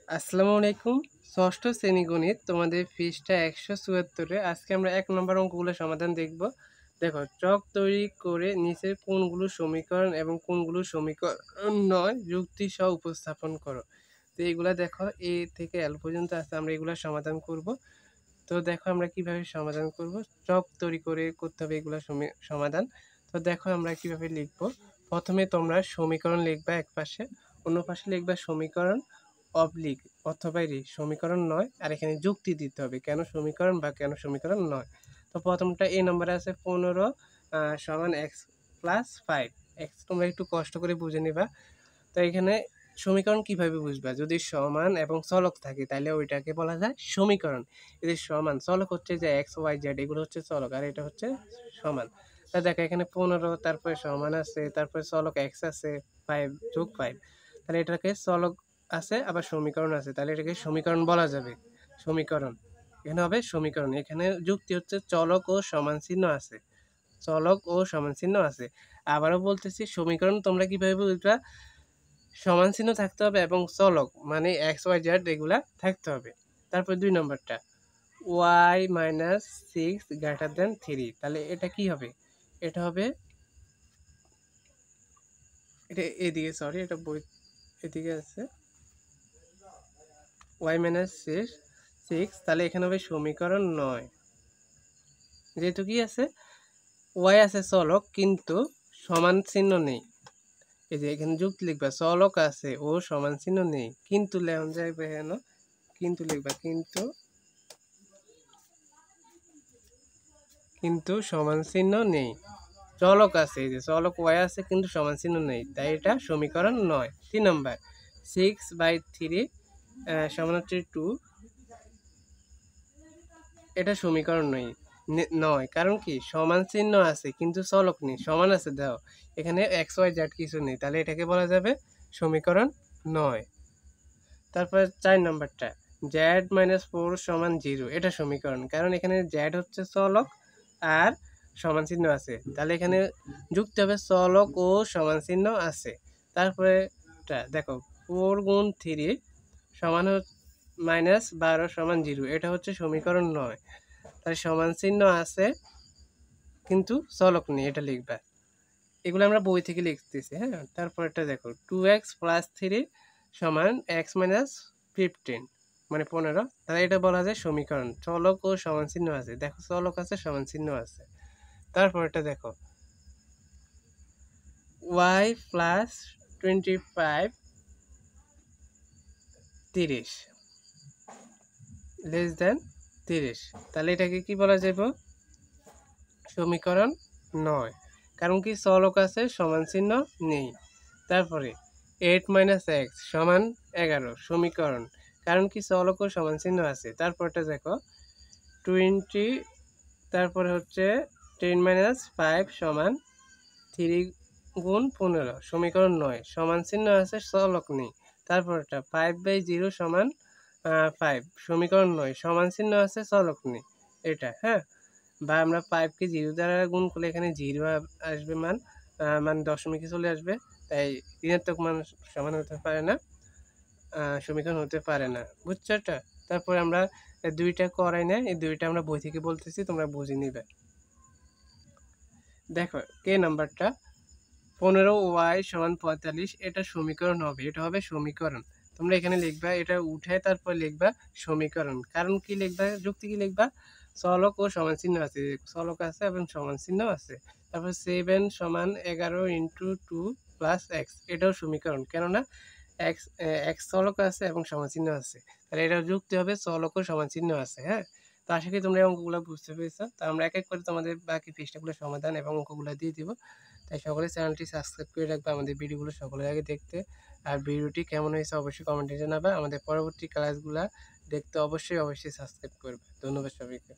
আসসালামু আলাইকুম। ষষ্ঠ শ্রেণী গণিত তোমাদের পৃষ্ঠা ১৭৪-এ আজকে আমরা ১ নম্বর অঙ্কগুলোর সমাধান দেখব। দেখো, চক তৈরি করে নিচের কোনগুলো সমীকরণ এবং কোনগুলো সমীকরণ নয় যুক্তি সহ উপস্থাপন করো। তো এগুলা দেখো, এ থেকে এল পর্যন্ত আছে, আমরা এগুলা সমাধান করব। তো দেখো আমরা কিভাবে সমাধান করব। চক তৈরি করে করতে হবে এগুলা সমাধান। তো দেখো আমরা কিভাবে লিখব। প্রথমে তোমরা সমীকরণ লিখবা এক পাশে, অন্য পাশে লিখবা সমীকরণ অবলিক অথবা সমীকরণ নয়, আর এখানে যুক্তি দিতে হবে কেন সমীকরণ বা কেন সমীকরণ নয়। তো প্রথমটা এ নম্বরে আছে 15 সমান এক্স প্লাস 5 এক্স। তোমরা একটু কষ্ট করে বুঝে নিবা। তো এখানে সমীকরণ কিভাবে বুঝবা, যদি সমান এবং চলক থাকে তাহলে ওইটাকে বলা যায় সমীকরণ। এদের সমান চলক হচ্ছে যে এক্স ওয়াই জেড, এগুলো হচ্ছে চলক, আর এটা হচ্ছে সমান। তা দেখো এখানে 15, তারপরে সমান আছে, তারপরে চলক এক্স আছে, 5 যোগ 5, তাহলে এটাকে চলক আছে আবার সমীকরণ আছে, তাহলে এটাকে সমীকরণ বলা যাবে। সমীকরণ এখানে হবে সমীকরণ। এখানে যুক্তি হচ্ছে চলক ও সমান চিহ্ন আছে, চলক ও সমান চিহ্ন আছে। আবারও বলতেছি, সমীকরণ তোমরা কিভাবে বুঝবা, সমান চিহ্ন থাকতে হবে এবং চলক মানে এক্স ওয়াই জেড এগুলা থাকতে হবে। তারপর 2 নম্বরটা ওয়াই মাইনাস 6 গ্রেটার দেন 3, তাহলে এটা কি হবে, এটা হবে, এটা এদিকে, সরি এটা বই এদিকে আছে, ওয়াই মাইনাস 6, তাহলে এখানে হবে সমীকরণ 9। যেহেতু কি আছে, ওয়াই আছে চলক কিন্তু সমান চিহ্ন নেই। এই যে এখানে যুক্তি লিখবা, চলক আছে ও সমান চিহ্ন নেই, কিন্তু লেখন যাইবে হেন, কিন্তু লিখবা, কিন্তু সমান চিহ্ন নেই। চলক আছে, এই যে চলক ওয়াই আছে কিন্তু সমান চিহ্ন নেই, তাই এটা সমীকরণ 9। 3 নম্বর 6/3 সমান হচ্ছে 2, এটা সমীকরণ নয়, কারণ কি সমান চিহ্ন আছে কিন্তু চলক নেই, সমান আছে দাও, এখানে এক্স ওয়াই জেড কিছু নেই, তাহলে এটাকে বলা যাবে সমীকরণ 9। তারপর 4 নম্বরটা z-4 সমান 0, এটা সমীকরণ, কারণ এখানে z হচ্ছে চলক আর সমান চিহ্ন আছে, তাহলে এখানে যুক্ত হবে চলক ও সমান চিহ্ন আছে। তারপরে দেখো 4 গুণ 3 সমান -12 সমান 0, এটা হচ্ছে সমীকরণ 9, তাহলে সমান চিহ্ন আছে কিন্তু চলক নেই, এটা লিখবা। এগুলো আমরা বই থেকে লিখতেছি, হ্যাঁ। তারপর এটা দেখো 2x + 3 সমান x - 15 মানে 15, তাহলে এটা বলা যায় সমীকরণ, চলক ও সমান চিহ্ন আছে, দেখো চলক আছে সমান চিহ্ন আছে। তারপর এটা দেখো y + 25 30 লেস দেন 30, তাহলে এটাকে কি বলা যাবে, সমীকরণ 9, কারণ কি চলক আছে সমান চিহ্ন নেই। তারপরে 8 - x সমান 11, সমীকরণ, কারণ কি চলক ও সমান চিহ্ন আছে। তারপরটা দেখো 20, তারপরে হচ্ছে 10 - 5 সমান 3 গুণ 15, সমীকরণ 9, সমান চিহ্ন আছে চলক নেই। তারপরটা 5/0 সমান 5, সমীকরণ 9, সমান চিহ্ন আছে চলক নেই, এটা, হ্যাঁ। বা আমরা 5কে 0 দ্বারা গুণ করলে এখানে 0 আসবে, মান দশমিকে চলে আসবে, তাই ঋণাত্মক মান সমান হতে পারে না, সমীকরণ হতে পারে না, বুঝছো এটা। তারপরে আমরা দুইটা করাই না, এই দুইটা আমরা বই থেকে বলতেছি, তোমরা বুঝে নিবে। দেখো কে নাম্বারটা 15y সমান 45, এটা সমীকরণ হবে, এটা হবে সমীকরণ। তোমরা এখানে লিখবা, এটা উঠায় তারপর লিখবা সমীকরণ, কারণ কি লিখবা, যুক্তি কি লিখবা, চলক ও সমান চিহ্ন আছে, চলক আছে এবং সমান চিহ্ন আছে। তারপর 7 সমান 11 × 2 + x, এটাও সমীকরণ, কেননা x চলক আছে এবং সমান চিহ্ন আছে, তাহলে এটা যুক্তি হবে চলক ও সমান চিহ্ন আছে, হ্যাঁ। তো আশা করি তোমরা এই অঙ্কগুলো বুঝতে পেরেছো। তো আমরা এক এক করে তোমাদের বাকি পৃষ্ঠাগুলো সমাধান এবং অঙ্কগুলো দিয়ে দিব, তাই সকলে চ্যানেলটি সাবস্ক্রাইব করে রাখবে আমাদের ভিডিওগুলো সকলের আগে দেখতে। আর ভিডিওটি কেমন হয়েছে অবশ্যই কমেন্টে জানাবে। আমাদের পরবর্তী ক্লাসগুলো দেখতে অবশ্যই সাবস্ক্রাইব করবে। ধন্যবাদ সবাইকে।